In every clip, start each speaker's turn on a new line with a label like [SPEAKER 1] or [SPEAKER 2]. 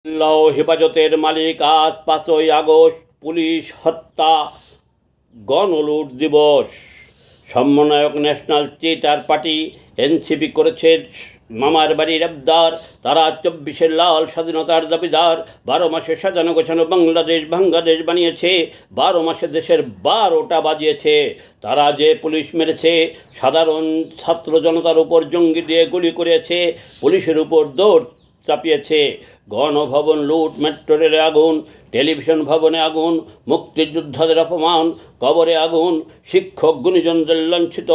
[SPEAKER 1] আল্লাহ হেফাজতের মালিক আজ 5ই August police হত্যা গণলুট দিবস। সমন্বয়ক ন্যাশনাল থিয়েটার পার্টি এনসিপি করেছে মামার বাড়ির আবদার। তারা 24-এর লাল স্বাধীনতার দাবিদার। 12 মাসে সাজানো গোছানো বাংলাদেশ বানিয়েছে। 12 মাসে দেশের 12টা বাজিয়েছে। তারা যে পুলিশ মেরেছে, সাধারণ ছাত্র জনতার উপর জঙ্গি দিয়ে গুলি করেছে, পুলিশের উপর দৌড় চাপিয়েছে। গণভবন লুট, মেট্রো রেলে আগুন, টেলিভিশন ভবনে আগুন, মুক্তিযোদ্ধাদের অপমান, কবরে আগুন, শিক্ষক গুণীজনদের লাঞ্ছিত,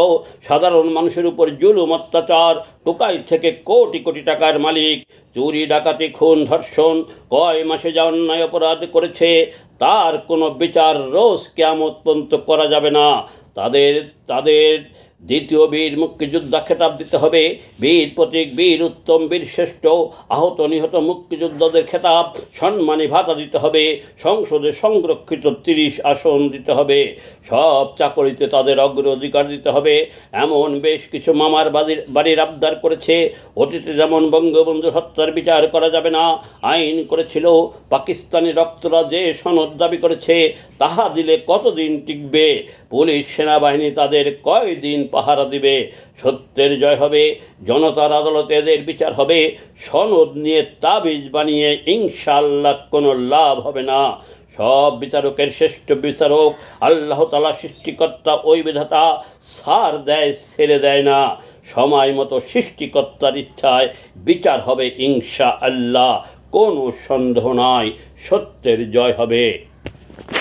[SPEAKER 1] সাধারণ মানুষের উপর জুলুম অত্যাচার, টোকাই থেকে কোটি কোটি টাকার মালিক, চুরি ডাকাতি খুন ধর্ষণ, কয় মাসে যা অন্যায় অপরাধ করেছে তার কোনো বিচার রোজ কিয়ামত পর্যন্ত করা যাবে না। তাদের দ্বিতীয় বীর মুক্তিযোদ্ধা খেতাব দিতে হবে। বীর প্রতীক, বীর উত্তম, বীর শ্রেষ্ঠ, আহত নিহত মুক্তিযোদ্ধাদের খেতাব, সম্মানী ভাতা দিতে হবে। সংসদে সংরক্ষিত 30 আসন দিতে হবে। সব চাকরিতে তাদের অগ্রাধিকার দিতে হবে। এমন বেশ কিছু মামার বাড়ির আবদার করেছে। অতীতে যেমন বঙ্গবন্ধু হত্যার বিচার করা যাবে না আইন করেছিল, পাকিস্তানি রক্তরা যে সনদ দাবি করেছে তাহা দিলে কতদিন টিকবে? পুলিশ সেনাবাহিনী তাদের কয়দিন পাহারা দিবে? সত্যের জয় হবে, জনতার আদালতে এদের বিচার হবে। সনদ নিয়ে তাবিজ বানিয়ে ইনশাআল্লাহ কোনো লাভ হবে না। সব বিচারকের শ্রেষ্ঠ বিচারক আল্লাহ তাআলা সৃষ্টিকর্তা, ওই বিধাতা ছাড় দেয়, ছেড়ে দেয় না। সময় মতো সৃষ্টিকর্তার ইচ্ছায় বিচার হবে ইনশাআল্লাহ, কোনো সন্দেহ নাই, সত্যের জয় হবে।